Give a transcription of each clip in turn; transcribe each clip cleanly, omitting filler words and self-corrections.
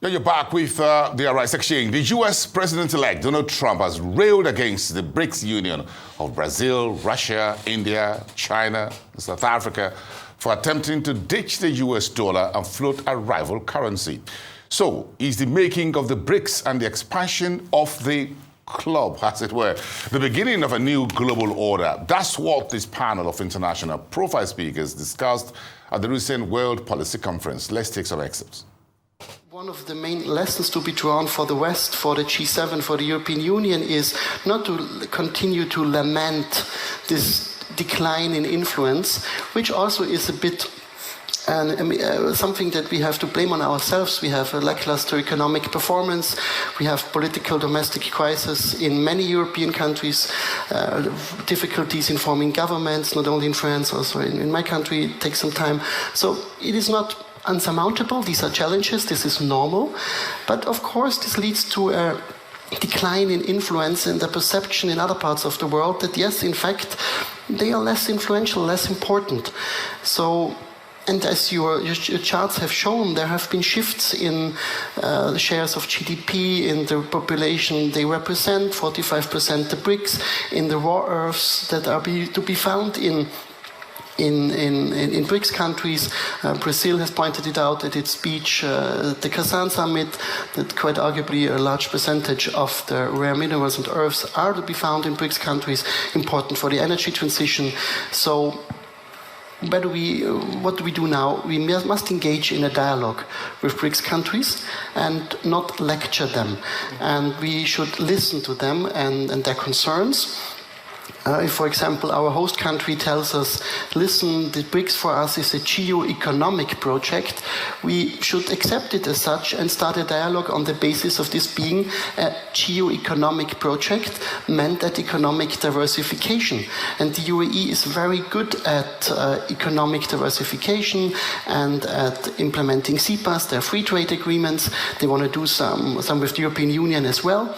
Now you're back with the Arise Exchange. The U.S. President-elect Donald Trump has railed against the BRICS union of Brazil, Russia, India, China, South Africa for attempting to ditch the U.S. dollar and float a rival currency. So, is the making of the BRICS and the expansion of the club, as it were, the beginning of a new global order? That's what this panel of international profile speakers discussed at the recent World Policy Conference. Let's take some excerpts. One of the main lessons to be drawn for the West, for the G7, for the European Union is not to continue to lament this decline in influence, which also is a bit something that we have to blame on ourselves. We have a lackluster economic performance. We have political domestic crisis in many European countries, difficulties in forming governments, not only in France, also in my country. It takes some time. So it is not unsurmountable. These are challenges. This is normal. But of course, this leads to a decline in influence and the perception in other parts of the world that, yes, in fact, they are less influential, less important. So, and as your charts have shown, there have been shifts in the shares of GDP, in the population they represent, 45% the BRICS, in the raw earths that are to be found in BRICS countries. Brazil has pointed it out at its speech, the Kazan summit, that quite arguably a large percentage of the rare minerals and earths are to be found in BRICS countries, important for the energy transition. So what do we do now? We must engage in a dialogue with BRICS countries and not lecture them. And we should listen to them and their concerns. If, for example, our host country tells us, listen, the BRICS for us is a geo-economic project, we should accept it as such and start a dialogue on the basis of this being a geo-economic project meant at economic diversification. And the UAE is very good at economic diversification and at implementing CEPAs, their free trade agreements. They want to do some with the European Union as well.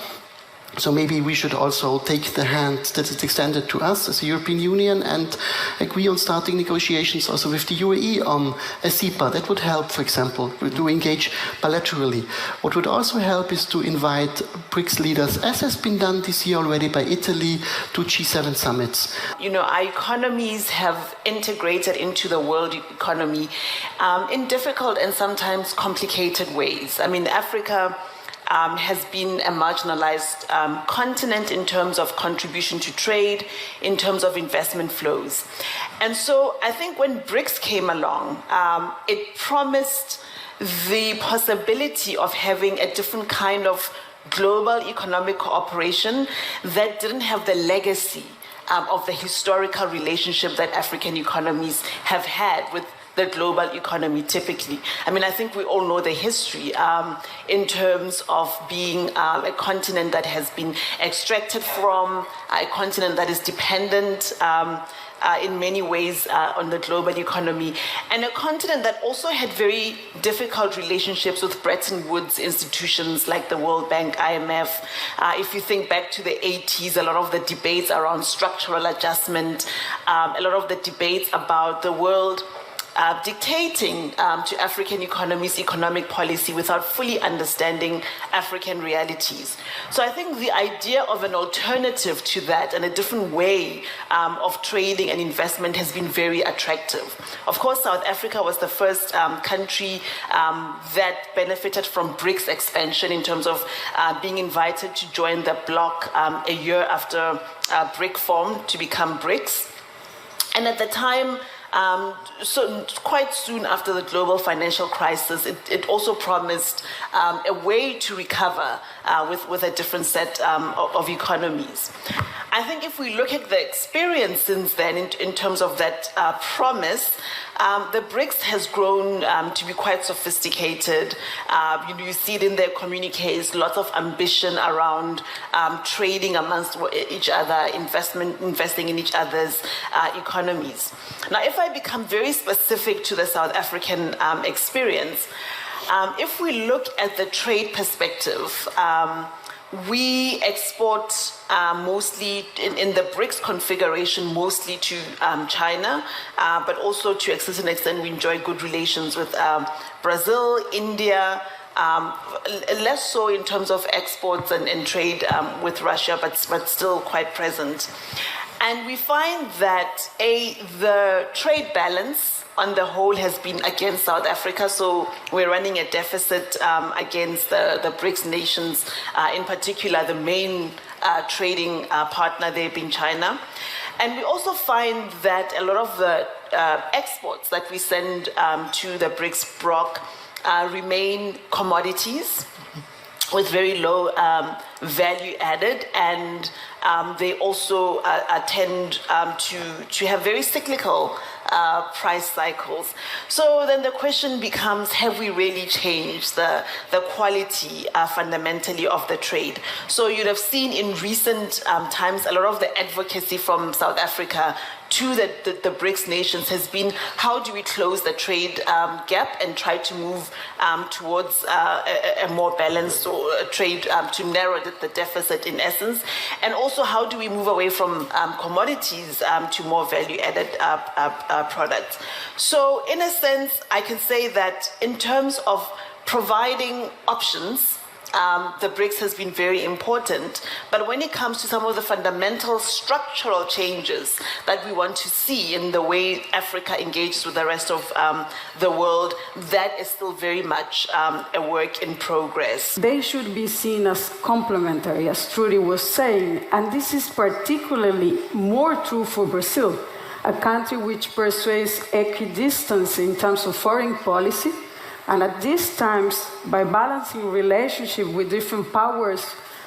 So maybe we should also take the hand that is extended to us as a European Union and agree on starting negotiations also with the UAE on a CEPA. That would help, for example, to engage bilaterally. What would also help is to invite BRICS leaders, as has been done this year already by Italy, to G7 summits. You know, our economies have integrated into the world economy in difficult and sometimes complicated ways. I mean, Africa has been a marginalized continent in terms of contribution to trade, in terms of investment flows. And so I think when BRICS came along, it promised the possibility of having a different kind of global economic cooperation that didn't have the legacy of the historical relationship that African economies have had with the global economy typically. I mean, I think we all know the history in terms of being a continent that has been extracted from, a continent that is dependent in many ways on the global economy, and a continent that also had very difficult relationships with Bretton Woods institutions like the World Bank, IMF. If you think back to the 80s, a lot of the debates around structural adjustment, a lot of the debates about the world dictating to African economies economic policy without fully understanding African realities. So I think the idea of an alternative to that and a different way of trading and investment has been very attractive. Of course, South Africa was the first country that benefited from BRICS expansion in terms of being invited to join the bloc a year after BRIC formed to become BRICS. And at the time, so quite soon after the global financial crisis, it also promised a way to recover with a different set of economies. I think if we look at the experience since then in terms of that promise, the BRICS has grown to be quite sophisticated. You see it in their communiques, lots of ambition around trading amongst each other, investing in each other's economies. Now, if I become very specific to the South African experience, if we look at the trade perspective, we export mostly in the BRICS configuration, mostly to China, but also to a certain extent we enjoy good relations with Brazil, India, less so in terms of exports and trade with Russia, but still quite present. And we find that the trade balance on the whole has been against South Africa, so we're running a deficit against the BRICS nations, in particular the main trading partner there being China. And we also find that a lot of the exports that we send to the BRICS bloc remain commodities with very low value added, and they also tend to have very cyclical price cycles. So then the question becomes, have we really changed the quality fundamentally of the trade? So you'd have seen in recent times a lot of the advocacy from South Africa to the BRICS nations has been, how do we close the trade gap and try to move towards a more balanced trade to narrow the deficit in essence, and also how do we move away from commodities to more value-added products. So in a sense, I can say that in terms of providing options, the BRICS has been very important, but when it comes to some of the fundamental structural changes that we want to see in the way Africa engages with the rest of the world, that is still very much a work in progress. They should be seen as complementary, as Trudy was saying, and this is particularly more true for Brazil, a country which pursues equidistance in terms of foreign policy. And at these times, by balancing relationship with different powers,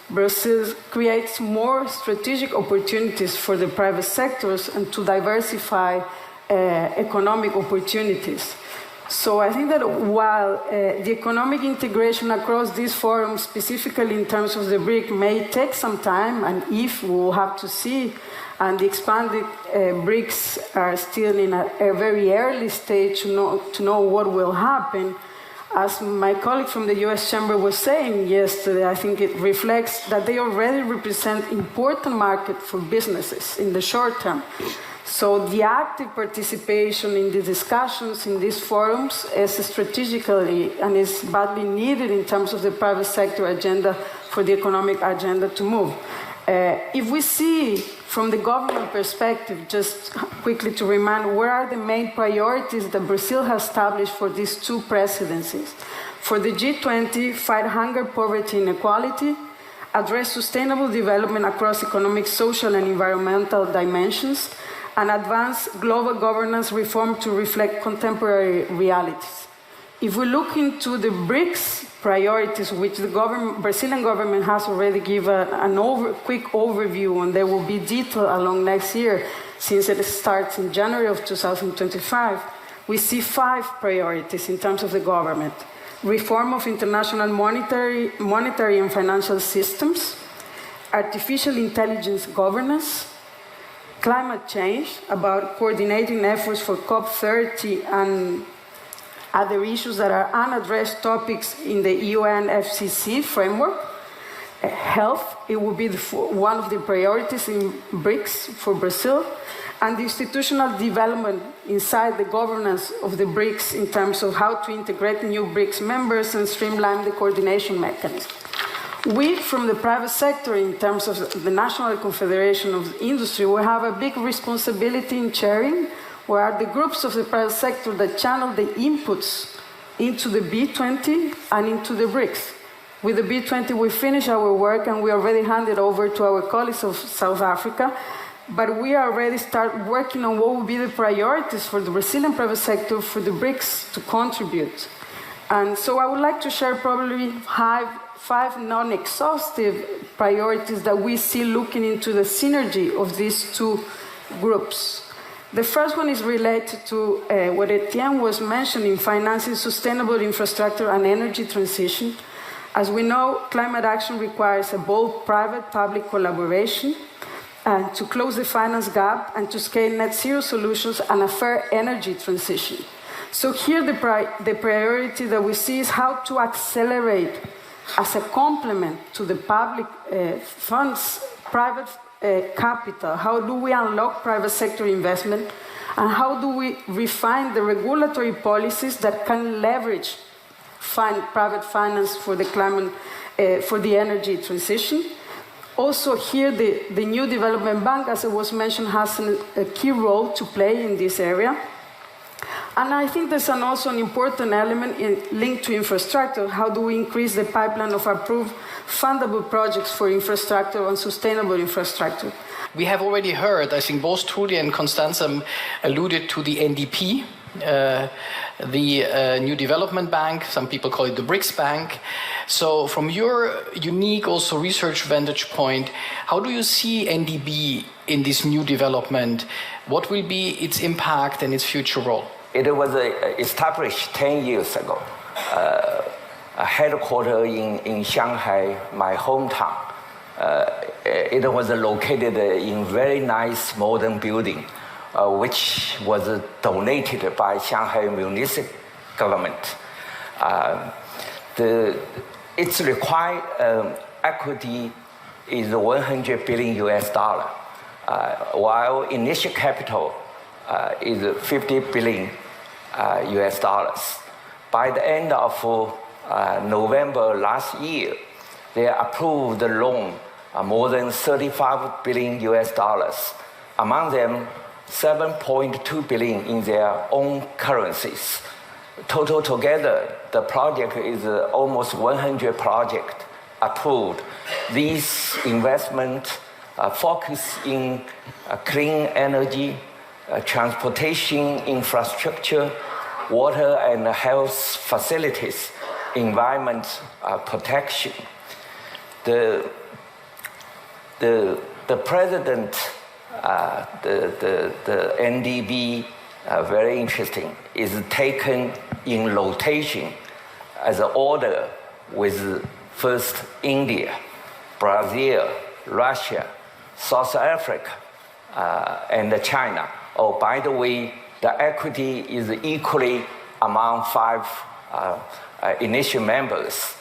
Brazil creates more strategic opportunities for the private sectors and to diversify economic opportunities. So I think that while the economic integration across these forums, specifically in terms of the BRIC, may take some time, and if we will have to see, and the expanded BRICS are still in a very early stage to know what will happen. As my colleague from the US Chamber was saying yesterday, I think it reflects that they already represent important market for businesses in the short term. So the active participation in the discussions in these forums is strategically and is badly needed in terms of the private sector agenda for the economic agenda to move. If we see from the government perspective, just quickly to remind, what are the main priorities that Brazil has established for these two presidencies? For the G20, fight hunger, poverty, inequality, address sustainable development across economic, social, and environmental dimensions, and advance global governance reform to reflect contemporary realities. If we look into the BRICS priorities, which the Brazilian government has already given a quick overview, and there will be detail along next year, since it starts in January of 2025, we see 5 priorities in terms of the government. Reform of international monetary and financial systems, artificial intelligence governance, climate change, about coordinating efforts for COP30 and other issues that are unaddressed topics in the UNFCCC framework. Health, it will be one of the priorities in BRICS for Brazil, and the institutional development inside the governance of the BRICS in terms of how to integrate new BRICS members and streamline the coordination mechanism. We, from the private sector, in terms of the National Confederation of Industry, we have a big responsibility in chairing, where are the groups of the private sector that channel the inputs into the B20 and into the BRICS. With the B20, we finish our work and we already handed over to our colleagues of South Africa, but we already start working on what will be the priorities for the Brazilian private sector for the BRICS to contribute. And so I would like to share probably five non-exhaustive priorities that we see looking into the synergy of these two groups. The first one is related to what Etienne was mentioning, financing sustainable infrastructure and energy transition. As we know, climate action requires a bold private-public collaboration and to close the finance gap and to scale net zero solutions and a fair energy transition. So here the priority that we see is how to accelerate as a complement to the public funds, private capital. How do we unlock private sector investment? And how do we refine the regulatory policies that can leverage private finance for the climate, for the energy transition. Also here, the New Development Bank, as it was mentioned, has a key role to play in this area. And I think there's also an important element linked to infrastructure. How do we increase the pipeline of approved fundable projects for infrastructure and sustainable infrastructure? We have already heard, I think both Trudy and Constanza alluded to the NDP, the New Development Bank, some people call it the BRICS Bank. So from your unique also research vantage point, how do you see NDB in this new development? What will be its impact and its future role? It was established 10 years ago, a headquarters in Shanghai, my hometown. It was located in very nice modern building, which was donated by Shanghai municipal government. Its required equity is 100 billion US dollar, while initial capital is 50 billion US dollars. By the end of November last year, they approved the loan more than 35 billion US dollars. Among them, 7.2 billion in their own currencies. Total together, the project is almost 100 projects approved. These investments focus in clean energy, transportation infrastructure, water and health facilities, environment protection. The president, the NDB, very interesting, is taken in rotation as an order with first India, Brazil, Russia, South Africa, and China. Oh, by the way, the equity is equally among 5 initial members.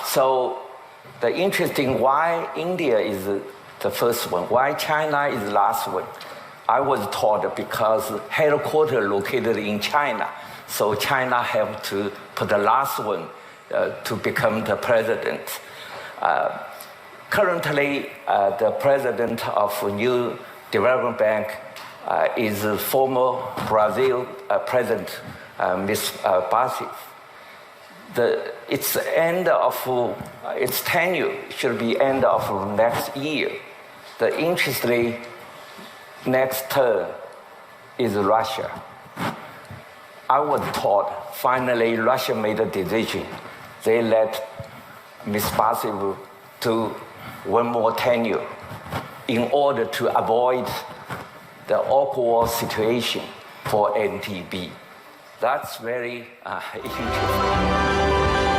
So the interesting why India is the first one, why China is the last one. I was taught because headquarters located in China, so China have to put the last one to become the president. Currently, the president of New Development Bank is former Brazil President, Ms. Basif. Its end of its tenure should be end of next year. The interestingly, next term is Russia. I was taught finally Russia made a decision. They let Ms. Basif do one more tenure in order to avoid the awkward situation for NTB. That's very interesting.